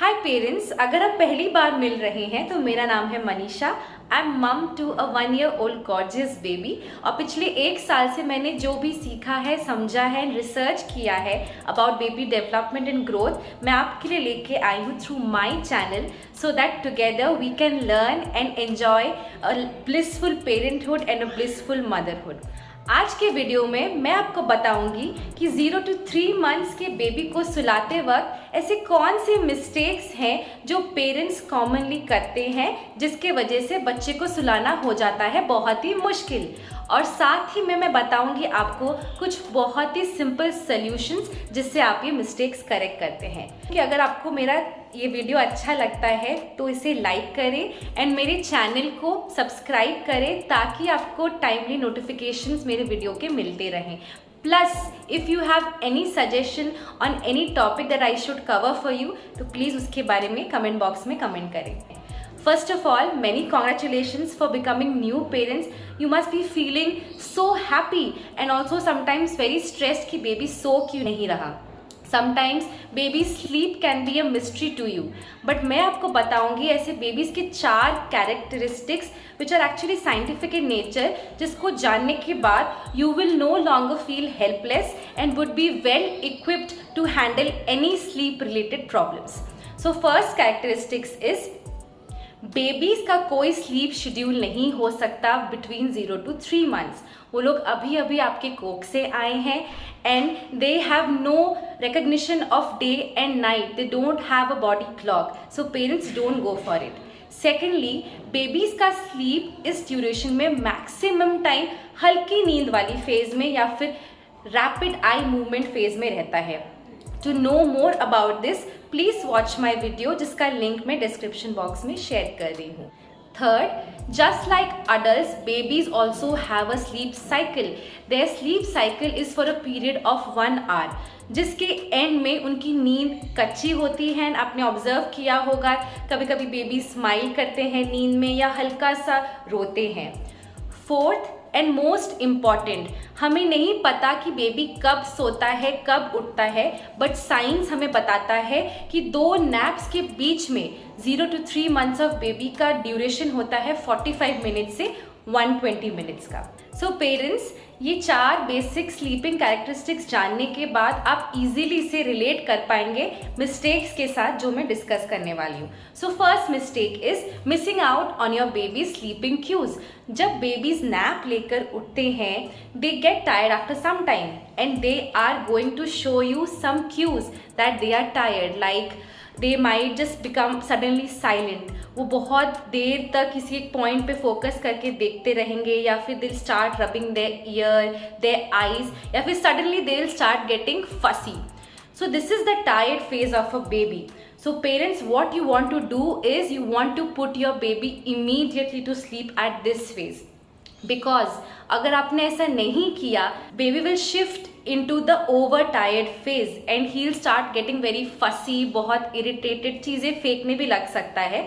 हाय parents, अगर आप पहली बार मिल रहे हैं तो मेरा नाम है Manisha. I am mum to a 1 year old gorgeous baby. और पिछले 1 साल से मैंने जो भी सीखा है, समझा है, रिसर्च किया है about baby development and growth, मैं आपके लिए लेके आई हूँ through my channel, so that together we can learn and enjoy a blissful parenthood and a blissful motherhood. आज के वीडियो में मैं आपको बताऊंगी कि 0 to 3 months के बेबी को सुलाते वक्त ऐसे कौन से मिस्टेक्स हैं जो पेरेंट्स कॉमनली करते हैं, जिसके वजह से बच्चे को सुलाना हो जाता है बहुत ही मुश्किल। और साथ ही में मैं बताऊंगी आपको कुछ बहुत ही सिंपल सॉल्यूशंस जिससे आप ये मिस्टेक्स करेक्ट करते हैं। कि अगर आपको मेरा ये वीडियो अच्छा लगता है तो इसे लाइक करें एंड मेरे चैनल को सब्सक्राइब करें ताकि आपको टाइमली नोटिफिकेशंस मेरे वीडियो के मिलते रहें। Plus, if you have any suggestion on any topic that I should cover for you, तो प्लीज़ उसके बारे में कमेंट बॉक्स में कमेंट करें। First of all, many congratulations for becoming new parents. You must be feeling so happy and also sometimes very stressed कि baby सो क्यों नहीं रहा। Sometimes baby sleep can be a mystery to you. But मैं आपको बताऊंगी ऐसे babies के 4 characteristics which are actually scientific in nature, जिसको जानने के बाद you will no longer feel helpless and would be well equipped to handle any sleep related problems. So first characteristics is babies का कोई स्लीप शेड्यूल नहीं हो सकता between 0 to 3 months। वो लोग अभी अभी आपके कोख से आए हैं and they have no recognition of day and night, they don't have a body clock, so parents don't go for it. Secondly, babies का स्लीप इस ड्यूरेशन में मैक्सिमम टाइम हल्की नींद वाली फेज में या फिर रैपिड आई मूवमेंट फेज में रहता है। To know more about this, please watch my video जिसका लिंक मैं डिस्क्रिप्शन बॉक्स में शेयर कर रही हूँ। Third, just like adults, babies also have a sleep cycle. Their sleep cycle is for a period of 1 hour, जिसके and में उनकी नींद कच्ची होती है। आपने ऑब्जर्व किया होगा कभी कभी बेबी स्माइल करते हैं नींद में या हल्का सा रोते हैं। फोर्थ एंड मोस्ट इम्पॉर्टेंट, हमें नहीं पता कि बेबी कब सोता है कब उठता है, बट साइंस हमें बताता है कि 2 नैप्स के बीच में 0 to 3 months ऑफ बेबी का ड्यूरेशन होता है 45 मिनट से 120 मिनट्स का। सो पेरेंट्स, ये 4 बेसिक स्लीपिंग कैरेक्टरिस्टिक्स जानने के बाद आप इजीली इसे रिलेट कर पाएंगे मिस्टेक्स के साथ जो मैं डिस्कस करने वाली हूँ। So first mistake is missing out on your baby sleeping cues. जब बेबीज नैप लेकर उठते हैं, they get tired after some time and they are going to show you some cues that they are tired, like they might just become suddenly silent. वो बहुत देर तक किसी एक point पे फोकस करके देखते रहेंगे या फिर they'll start rubbing their ear, their eyes, या फिर suddenly they'll start getting fussy. So this is the tired phase of a baby. So parents, what you want to do is you want to put your baby immediately to sleep at this phase. Because अगर आपने ऐसा नहीं किया, baby will shift into the overtired phase and he'll start getting very fussy, बहुत irritated, चीज़ें फेंकने भी लग सकता है।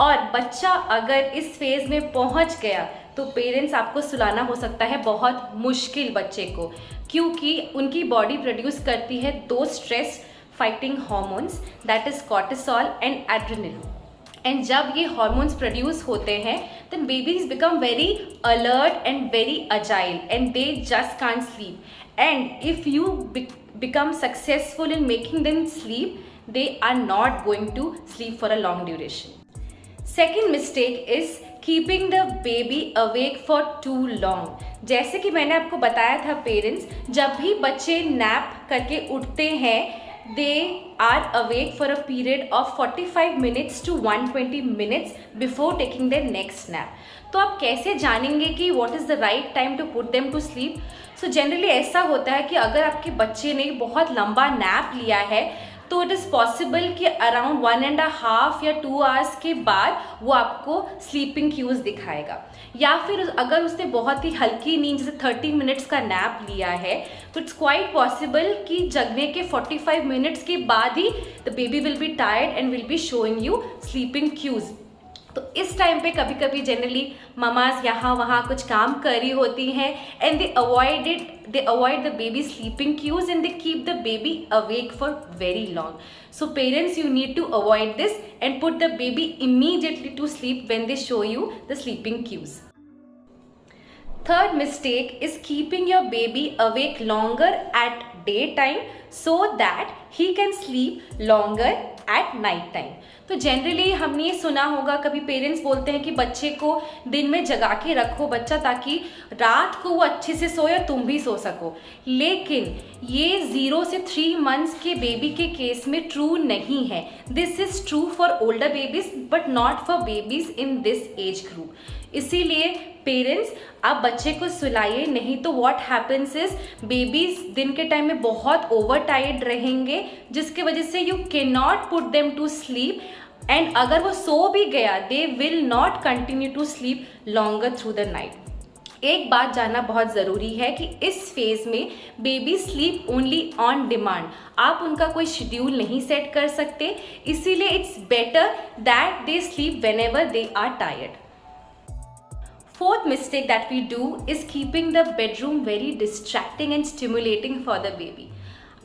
और बच्चा अगर इस फेज में पहुंच गया तो पेरेंट्स आपको सुलाना हो सकता है बहुत मुश्किल बच्चे को, क्योंकि उनकी बॉडी प्रोड्यूस करती है 2 stress fighting hormones, that is cortisol and adrenaline. And जब ये हॉर्मोन्स प्रोड्यूस होते हैं then babies become very alert and very agile and they just can't sleep. And if you become successful in making them sleep, they are not going to sleep for a long duration. Second mistake is keeping the baby awake for too long. जैसे कि मैंने आपको बताया था parents, जब भी बच्चे nap करके उठते हैं they are awake for a period of 45 minutes to 120 minutes before taking their next nap. तो आप कैसे जानेंगे कि what is the right time to put them to sleep? So generally ऐसा होता है कि अगर आपके बच्चे ने बहुत लंबा नैप लिया है तो इट इज़ पॉसिबल कि अराउंड 1.5 या 2 आवर्स के बाद वो आपको स्लीपिंग क्यूज दिखाएगा। या फिर अगर उसने बहुत ही हल्की नींद जैसे 30 मिनट्स का नैप लिया है तो इट्स क्वाइट पॉसिबल कि जगने के 45 मिनट्स के बाद ही the baby will be tired and will be showing you sleeping cues. तो इस टाइम पे कभी कभी जनरली ममाज यहाँ वहाँ कुछ काम कर रही होती हैं and they avoided they avoid the baby sleeping cues and they keep the baby awake for very long. So parents, you need to avoid this and put the baby immediately to sleep when they show you the sleeping cues. Third mistake is keeping your baby awake longer at daytime so that he can sleep longer at night time. तो generally हमने ये सुना होगा, कभी parents बोलते हैं कि बच्चे को दिन में जगा के रखो बच्चा, ताकि रात को वो अच्छे से सोए और तुम भी सो सको। लेकिन ये 0 से 3 मंथ्स के बेबी के केस में ट्रू नहीं है। This is true for older babies but not for babies in this age group. इसीलिए पेरेंट्स, आप बच्चे को सुलाइए, नहीं तो व्हाट हैपन्स इज बेबीज दिन के टाइम में बहुत ओवर टायर्ड रहेंगे, जिसके वजह से you can not put them to sleep, and अगर वो सो भी गया they will not continue to sleep longer through the night. एक बात जानना बहुत ज़रूरी है कि इस फेज में baby sleep only on demand. आप उनका कोई शेड्यूल नहीं सेट कर सकते, इसीलिए it's better that they sleep whenever they are tired. Fourth mistake that we do is keeping the bedroom very distracting and stimulating for the baby.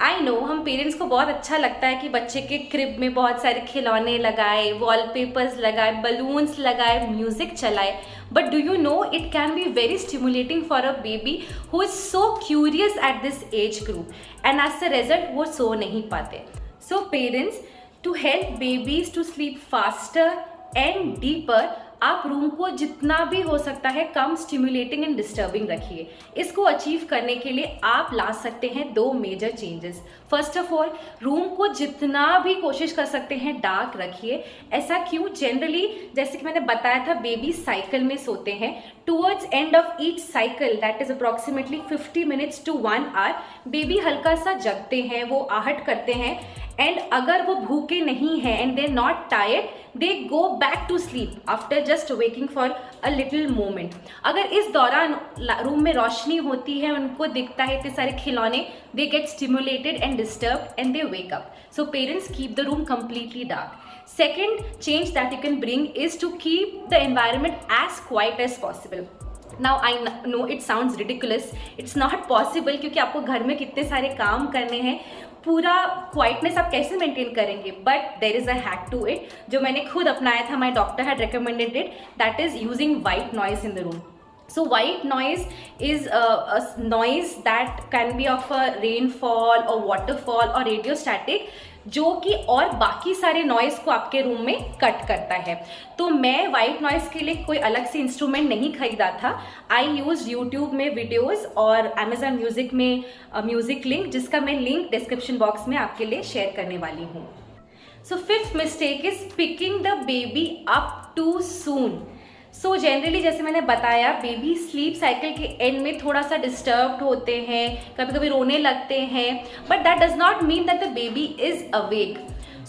I know हम parents को बहुत अच्छा लगता है कि बच्चे के क्रिब में बहुत सारे खिलौने लगाए, वॉलपेपर्स लगाए, बलून्स लगाए, म्यूजिक चलाए, but do you know it can be very stimulating for a baby who is so curious at this age group, and as the result वो सो नहीं पाते। So parents, to help babies to sleep faster and deeper, आप room को जितना भी हो सकता है कम स्टिमुलेटिंग एंड डिस्टर्बिंग रखिए। इसको अचीव करने के लिए आप ला सकते हैं 2 major changes. First of all, room को जितना भी कोशिश कर सकते हैं डार्क रखिए। ऐसा क्यों? जनरली जैसे कि मैंने बताया था, बेबी साइकिल में सोते हैं। Towards end of each cycle, that is approximately 50 minutes to 1 hour, baby हल्का सा जगते हैं, वो आहट करते हैं, एंड अगर वो भूखे नहीं हैं and they not tired, they go back to sleep after just waking for a little moment. अगर इस दौरान रूम में रोशनी होती है, उनको दिखता है इतने सारे खिलौने, they get stimulated and disturbed and they wake up. So parents, keep the room completely dark. Second change that you can bring is to keep the environment as quiet as possible. Now I know it sounds ridiculous, it's not possible, क्योंकि आपको घर में कितने सारे काम करने हैं, पूरा क्वाइटनेस आप कैसे मेंटेन करेंगे, but there is a hack to it जो मैंने खुद अपनाया था। My doctor had recommended it, that is using white noise in the room. So white noise is a noise that can be of a rainfall or waterfall or radio static, जो कि और बाकी सारे नॉइज को आपके room में cut करता है। तो मैं वाइट नॉइज के लिए कोई अलग से इंस्ट्रूमेंट नहीं खरीदा था। आई यूज यूट्यूब में वीडियोस और अमेजन म्यूजिक में म्यूजिक लिंक, जिसका मैं लिंक डिस्क्रिप्शन बॉक्स में आपके लिए शेयर करने वाली हूँ। So fifth mistake is picking the baby up too soon. So generally जैसे मैंने बताया, बेबी स्लीप साइकिल के एंड में थोड़ा सा डिस्टर्ब्ड होते हैं, कभी कभी रोने लगते हैं, but that does not mean that the baby is awake.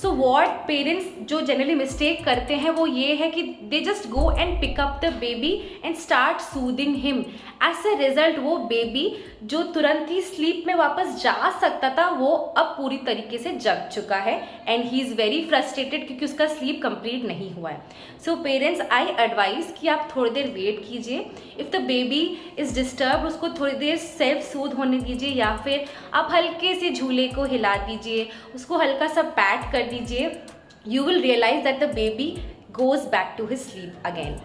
So what parents जो जनरली मिस्टेक करते हैं वो ये है कि they just go and pick up the baby and start soothing him. As a result वो बेबी जो तुरंत ही स्लीप में वापस जा सकता था, वो अब पूरी तरीके से जग चुका है and he is very frustrated क्योंकि उसका स्लीप कंप्लीट नहीं हुआ है। सो पेरेंट्स, आई एडवाइज कि आप थोड़ी देर वेट कीजिए। If the baby is disturb, उसको थोड़ी देर सेल्फ सूद होने दीजिए, या फिर आप हल्के से झूले को हिला दीजिए, उसको हल्का सा पैट कर दीजिए। You will realize that the baby goes back to his sleep again.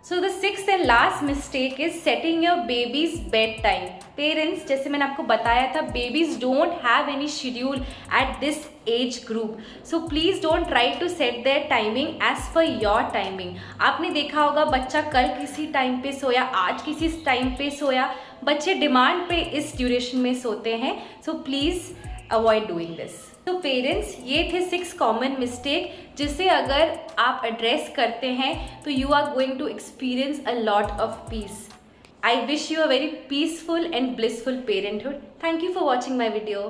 So the sixth and last mistake is setting your baby's bedtime. Parents, जैसे मैंने आपको बताया था, babies don't have any schedule at this age group. So please don't try to set their timing as per your timing. आपने देखा होगा बच्चा कल किसी टाइम पे सोया, आज किसी टाइम पे सोया, बच्चे डिमांड पे इस ड्यूरेशन में सोते हैं। So please avoid doing this. तो पेरेंट्स, ये थे 6 कॉमन मिस्टेक जिसे अगर आप एड्रेस करते हैं तो you are going to experience a lot of peace. I wish you a very peaceful and blissful parenthood. Thank you for watching my video.